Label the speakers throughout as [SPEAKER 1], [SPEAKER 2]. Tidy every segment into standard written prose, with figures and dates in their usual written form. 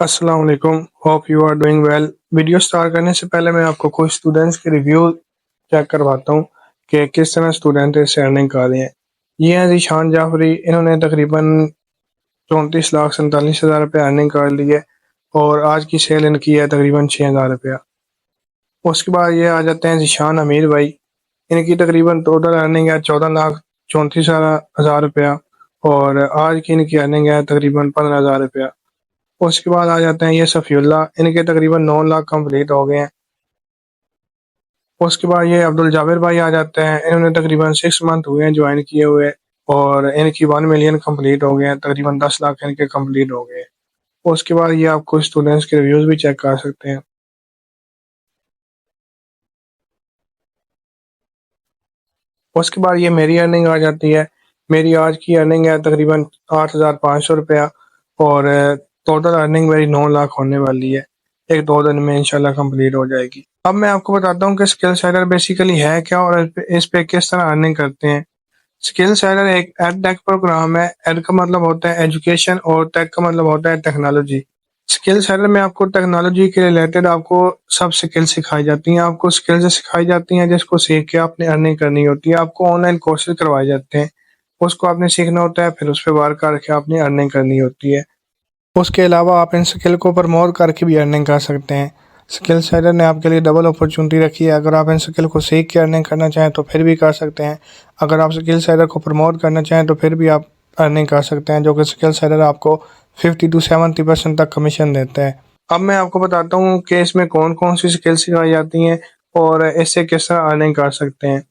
[SPEAKER 1] अस्सलाम वालेकुम, hope you are doing well. Video start करने से पहले मैं आपको कुछ स्टूडेंट्स के रिव्यू चेक करवाता हूँ कि किस तरह स्टूडेंट इससे अर्निंग कर रहे हैं। ये हैं ज़ीशान जाफरी, इन्होंने तकरीबन 34,47,000 रुपये अर्निंग कर ली है और आज की सेल इनकी है तकरीबन 6,000 रुपया। उसके बाद ये आ जाते हैं ज़ीशान अमीर भाई, इनकी तकरीबन टोटल अर्निंग है 14,34,000 रुपया और आज की इनकी अर्निंग है तकरीबन 15,000 रुपया। उसके बाद आ जाते हैं ये सफ़ीउल्लाह, इनके तकरीबन 9 लाख कंप्लीट हो गए हैं। उसके बाद ये अब्दुल जाबिर भाई आ जाते हैं, इन्होंने तकरीबन 6 मंथ हुए हैं ज्वाइन किए हुए और इनकी 1 मिलियन कंप्लीट हो गए हैं, तकरीबन 10 लाख इनके कंप्लीट हो गए हैं। उसके बाद ये आपको स्टूडेंट्स के रिव्यूज़ भी चेक कर सकते हैं। उसके बाद ये मेरी अर्निंग आ जाती है। मेरी आज की अर्निंग है तकरीबन 8,500 रुपया और टोटल अर्निंग मेरी 9 लाख होने वाली है। 1-2 दिन में इंशाल्लाह कंप्लीट हो जाएगी। अब मैं आपको बताता हूँ कि स्किल सेलर बेसिकली है क्या और इस पे किस तरह अर्निंग करते हैं। स्किल सेलर एक एड-टेक प्रोग्राम है। एड का मतलब होता है एजुकेशन और टेक का मतलब होता है टेक्नोलॉजी। स्किल सेलर में आपको टेक्नोलॉजी के रिलेटेड आपको सब स्किल सिखाई जाती हैं। आपको स्किल्स सिखाई जाती हैं जिसको सीख के आपने अर्निंग करनी होती है। आपको ऑनलाइन कोर्सेज करवाए जाते हैं, उसको आपने सीखना होता है, फिर उस पे वर्क करके आपने अर्निंग करनी होती है। उसके अलावा आप इन स्किल को प्रमोट करके भी अर्निंग कर सकते हैं। स्किल सेलर ने आपके लिए डबल अपॉर्चुनिटी रखी है। अगर आप इन स्किल को सीख के अर्निंग करना चाहें तो फिर भी कर सकते हैं। अगर आप स्किल सेलर को प्रमोट करना चाहें तो फिर भी आप अर्निंग कर सकते हैं, जो कि स्किल सेलर आपको 50 to 70% तक कमीशन देता है। अब मैं आपको बताता हूँ कि इसमें कौन कौन सी स्किल सिखाई जाती हैं और इससे किस तरह अर्निंग कर सकते हैं।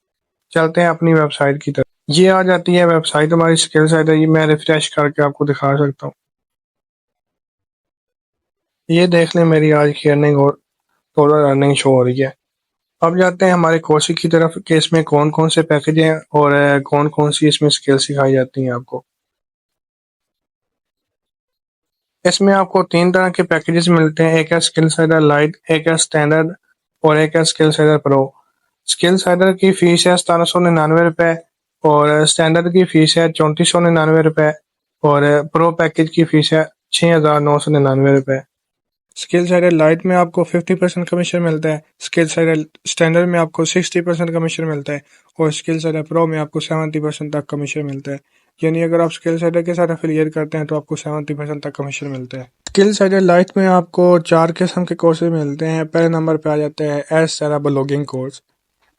[SPEAKER 1] चलते हैं अपनी वेबसाइट की तरफ। ये आ जाती है वेबसाइट, हमारी स्किल साइट है। ये मैं रिफ्रेश करके आपको दिखा सकता हूँ। ये देख लें, मेरी आज की अर्निंग और टोटल अर्निंग शो हो रही है। अब जाते हैं हमारे कोर्स की तरफ कि इसमें कौन कौन से पैकेज हैं और कौन कौन सी इसमें स्किल सिखाई जाती हैं आपको। इसमें आपको 3 तरह के पैकेजेस मिलते हैं। एक है स्किल साइडर लाइट, एक है स्टैंडर्ड और एक है skill cider pro. Skill cider की फीस है 1799 रुपये और स्टैंडर्ड की फीस है 3499 रुपये और प्रो पैकेज की फीस है 6,999 रुपये। स्किल साइडर लाइट में आपको 50% कमीशन मिलता है, स्किल साइडर स्टैंडर्ड में आपको 60% कमीशन मिलता है और स्किल साइडर प्रो में आपको 70% तक कमीशन मिलता है। यानी अगर आप स्किल साइडर के साथ एफिलिएट करते हैं तो आपको 70% तक कमीशन मिलता है। स्किल साइडर लाइट में आपको 4 किस्म के कोर्सेज मिलते हैं। पहले नंबर पे आ जाता है एज टेरा ब्लॉगिंग कोर्स।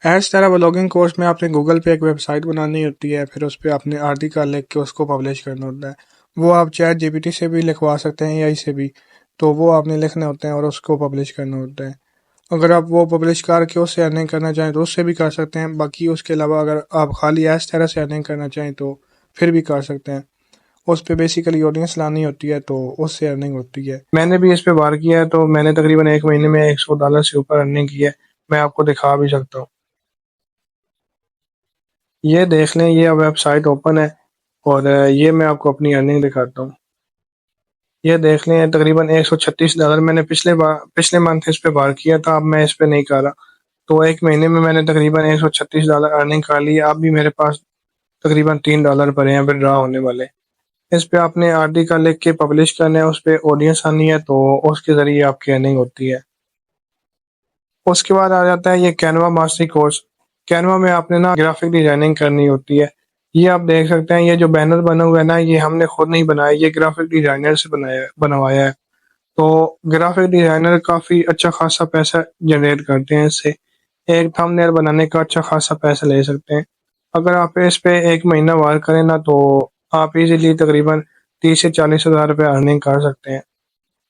[SPEAKER 1] एज टेरा ब्लॉगिंग कोर्स में आपने गूगल पे एक वेबसाइट बनानी होती है, फिर उस पर आपने आर्टिकल लिख के उसको पब्लिश करना होता है। वो आप चैट जीपीटी से भी लिखवा सकते हैं, एआई से भी। तो वो आपने लिखने होते हैं और उसको पब्लिश करना होता है। अगर आप वो पब्लिश करके उससे अर्निंग करना चाहें तो उससे भी कर सकते हैं। बाकी उसके अलावा अगर आप खाली इस तरह से अर्निंग करना चाहें तो फिर भी कर सकते हैं। उस पे बेसिकली ऑडियंस लानी होती है तो उससे अर्निंग होती है। मैंने भी इस पे वार किया है तो मैंने तकरीबन 1 महीने में $100 से ऊपर अर्निंग की है। मैं आपको दिखा भी सकता हूँ। ये देख लें, ये वेबसाइट ओपन है और ये मैं आपको अपनी अर्निंग दिखाता हूँ। ये देख लें, तकरीबन $136 मैंने पिछले मंथ इस पे वार किया था। अब मैं इस पे नहीं कर रहा, तो 1 महीने में मैंने तकरीबन $136 अर्निंग कर ली। अब भी मेरे पास तकरीबन $3 पड़े हैं विड्रॉ होने वाले। इस पे आपने आर्टिकल लिख के पब्लिश करना है, उस पे ऑडियंस आनी है तो उसके ज़रिए आपकी अर्निंग होती है। उसके बाद आ जाता है ये कैनवा मास्टरी कोर्स। कैनवा में आपने ना ग्राफिक डिजाइनिंग करनी होती है। ये आप देख सकते हैं, ये जो बैनर बना हुआ है ना, ये हमने खुद नहीं बनाया, ये ग्राफिक डिजाइनर से बनवाया है। तो ग्राफिक डिजाइनर काफ़ी अच्छा खासा पैसा जनरेट करते हैं इससे। एक थंबनेल बनाने का अच्छा खासा पैसा ले सकते हैं। अगर आप इस पे 1 महीना वर्क करें ना तो आप इजीली तकरीबन 30 से 40,000 रुपये अर्निंग कर सकते हैं।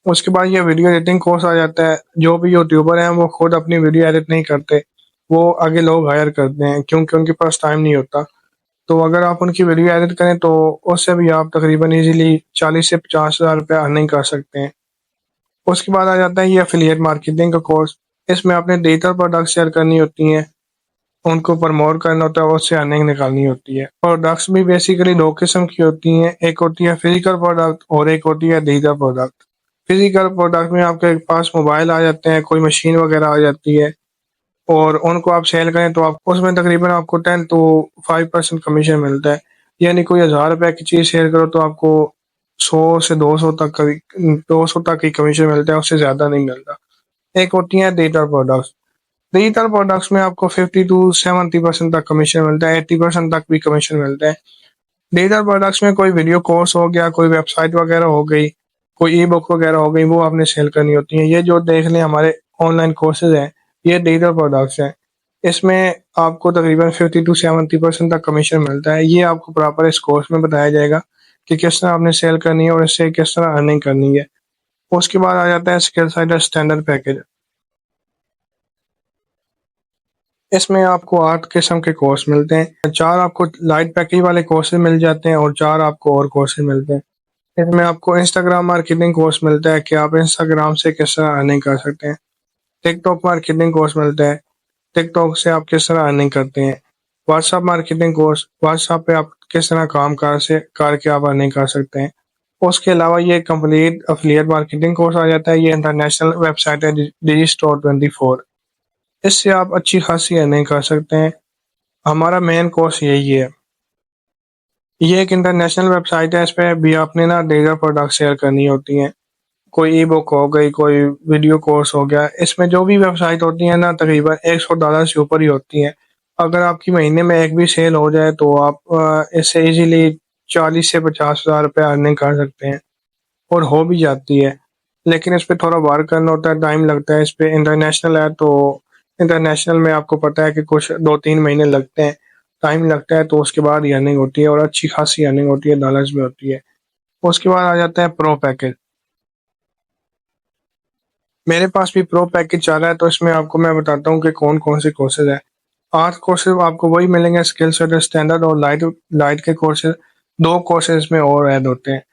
[SPEAKER 1] उसके बाद ये वीडियो एडिटिंग कोर्स आ जाता है। जो भी यूट्यूबर हैं वो खुद अपनी वीडियो एडिट नहीं करते, वो आगे लोग हायर करते हैं क्योंकि उनके पास टाइम नहीं होता। तो अगर आप उनकी वीडियो एडिट करें तो उससे भी आप तकरीबन इजीली 40 से 50,000 रुपये अर्निंग कर सकते हैं। उसके बाद आ जाता है ये एफिलिएट मार्केटिंग का कोर्स। इसमें आपने डिजिटल प्रोडक्ट शेयर करनी होती हैं, उनको प्रमोट करना होता है, उससे अर्निंग निकालनी होती है। प्रोडक्ट्स भी बेसिकली 2 किस्म की होती हैं, एक होती है फिजिकल प्रोडक्ट और एक होती है डिजिटल प्रोडक्ट। फिजिकल प्रोडक्ट में आपके पास मोबाइल आ जाते हैं, कोई मशीन वगैरह आ जाती है और उनको आप सेल करें तो आप उसमें तकरीबन आपको 10 to 5% कमीशन मिलता है। यानी कोई 1,000 रुपए की चीज़ सेल करो तो आपको 100 से 200 तक कभी 200 तक ही कमीशन मिलता है, उससे ज़्यादा नहीं मिलता। एक होती है डिजिटल प्रोडक्ट्स। डिजिटल प्रोडक्ट्स में आपको 50 टू 70% तक कमीशन मिलता है, 80% तक भी कमीशन मिलता है। डिजिटल प्रोडक्ट्स में कोई वीडियो कोर्स हो गया, कोई वेबसाइट वगैरह हो गई, कोई ई बुक वगैरह हो गई, वो आपने सेल करनी होती है। ये जो देख लें हमारे ऑनलाइन कोर्सेज हैं, ये डिजिटल प्रोडक्ट्स हैं। इसमें आपको तकरीबन 50 टू 70% तक कमीशन मिलता है। ये आपको प्रॉपर इस कोर्स में बताया जाएगा कि किस तरह आपने सेल करनी है और इससे किस तरह अर्निंग करनी है। उसके बाद आ जाता है स्किल साइड स्टैंडर्ड पैकेज। इसमें आपको 8 किस्म के कोर्स मिलते हैं। 4 आपको लाइट पैकेज वाले कोर्सेज मिल जाते हैं और 4 आपको और कोर्सेज मिलते हैं। इसमें आपको इंस्टाग्राम मार्केटिंग कोर्स मिलता है कि आप इंस्टाग्राम से किस तरह अर्निंग कर सकते हैं। टिकटॉक मार्केटिंग कोर्स मिलता है, टिकटॉक से आप किस तरह अर्निंग करते हैं। व्हाट्सएप मार्केटिंग कोर्स, व्हाट्सएप पे आप किस तरह काम कार से करके आप अर्निंग कर सकते हैं। उसके अलावा ये कंप्लीट अफिलिएट मार्केटिंग कोर्स आ जाता है। ये इंटरनेशनल वेबसाइट है डिजी स्टोर 24। इससे आप अच्छी खासी अर्निंग कर सकते हैं। हमारा मेन कोर्स यही है। ये एक इंटरनेशनल वेबसाइट है, इस पे भी आपने ना डिजिटल प्रोडक्ट शेयर करनी होती हैं। कोई ई बुक हो गई, कोई वीडियो कोर्स हो गया, इसमें जो भी वेबसाइट होती है ना तकरीबन $100 से ऊपर ही होती हैं। अगर आपकी महीने में एक भी सेल हो जाए तो आप इससे इजीली 40 से 50 हज़ार रुपये अर्निंग कर सकते हैं और हो भी जाती है। लेकिन इस पे थोड़ा वर्क करना होता है, टाइम लगता है। इस पे इंटरनेशनल है तो इंटरनेशनल में आपको पता है कि कुछ 2-3 महीने लगते हैं, टाइम लगता है, तो उसके बाद ही अर्निंग होती है और अच्छी खासी अर्निंग होती है, डॉलर्स में होती है। उसके बाद आ जाता है प्रो पैकेज। मेरे पास भी प्रो पैकेज चल रहा है, तो इसमें आपको मैं बताता हूँ कि कौन कौन से कोर्सेज हैं। 8 कोर्सेज आपको वही मिलेंगे, स्किल सेट स्टैंडर्ड और लाइट लाइट के कोर्सेज। 2 कोर्सेज में और ऐड होते हैं।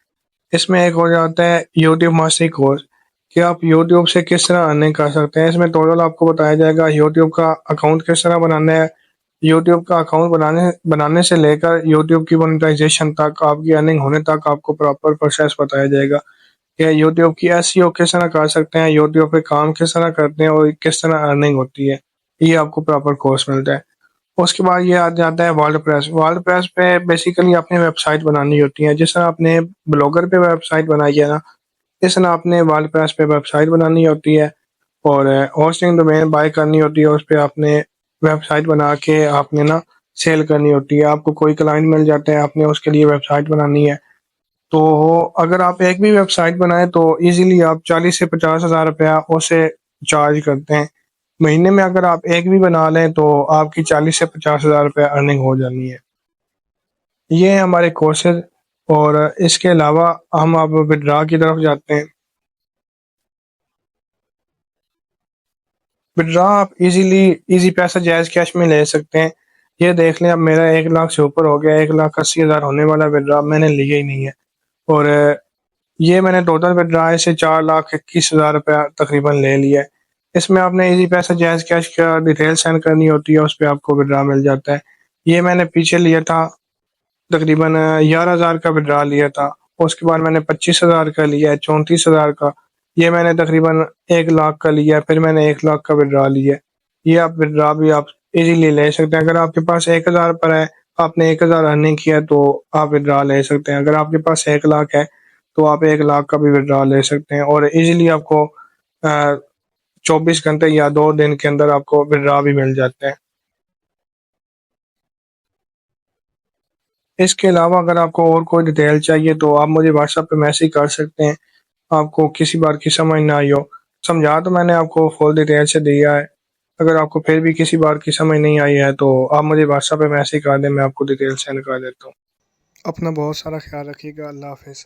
[SPEAKER 1] इसमें एक हो जाता है यूट्यूब मास्टरी कोर्स कि आप यूट्यूब से किस तरह अर्निंग कर सकते हैं। इसमें टोटल आपको बताया जाएगा यूट्यूब का अकाउंट किस तरह बनाना है, यूट्यूब का अकाउंट बनाने बनाने से लेकर यूट्यूब की मोनेटाइजेशन तक, आपकी अर्निंग होने तक आपको प्रॉपर प्रोसेस बताया जाएगा कि यूट्यूब की एसईओ किस तरह कर सकते हैं, यूट्यूब पे काम किस तरह करते हैं और किस तरह अर्निंग होती है। ये आपको प्रॉपर कोर्स मिलता है। उसके बाद ये आ जाता है वर्डप्रेस। वर्डप्रेस पे बेसिकली अपनी वेबसाइट बनानी होती है। जिस तरह आपने ब्लॉगर पे वेबसाइट बनाई है ना, इस तरह आपने वर्डप्रेस पे वेबसाइट बनानी होती है और होस्टिंग डोमेन बाय करनी होती है। उस पे आपने वेबसाइट बना के आपने ना सेल करनी होती है। आपको कोई क्लाइंट मिल जाता है, आपने उसके लिए वेबसाइट बनानी है। तो अगर आप एक भी वेबसाइट बनाएं तो इजीली आप 40 से 50 हज़ार रुपया उसे चार्ज करते हैं। महीने में अगर आप एक भी बना लें तो आपकी 40 से 50 हज़ार रुपया अर्निंग हो जानी है। ये है हमारे कोर्सेज। और इसके अलावा हम अब विड्रा की तरफ जाते हैं। विड्रा आप इजी पैसा जायज़ कैश में ले सकते हैं। ये देख लें, अब मेरा 1 लाख से ऊपर हो गया, 1,80,000 होने वाला विड्रा मैंने लिया ही नहीं है। और ये मैंने टोटल विड्रा से 4,21,000 रुपया तकरीबन ले लिया है। इसमें आपने इजी पैसा जायज़ कैश का डिटेल सेंड करनी होती है, उस पे आपको विड्रा मिल जाता है। ये मैंने पीछे लिया था, तकरीबन 11,000 का विड्रा लिया था। उसके बाद मैंने 25,000 का लिया है, 34,000 का। ये मैंने तकरीबन 1 लाख का लिया है, फिर मैंने 1 लाख का विड्रा लिया है। ये आप विड्रा भी आप इजीली ले सकते हैं। अगर आपके पास 1,000 पर है, आपने 1,000 अर्निंग किया है, तो आप विड्रा ले सकते हैं। अगर आपके पास 1 लाख है तो आप 1 लाख का भी विड्रा ले सकते हैं और इजीली आपको 24 घंटे या 2 दिन के अंदर आपको विड्रा भी मिल जाते हैं। इसके अलावा अगर आपको और कोई डिटेल चाहिए तो आप मुझे व्हाट्सएप पे मैसेज कर सकते हैं। आपको किसी बार की समझ ना आई हो, समझा तो मैंने आपको फुल डिटेल से दिया है। अगर आपको फिर भी किसी बार की समझ नहीं आई है तो आप मुझे व्हाट्सएप पे मैसेज कर दें, मैं आपको डिटेल सेंड कर देता हूँ। अपना बहुत सारा ख्याल रखिएगा। अल्लाह हाफ़िज़।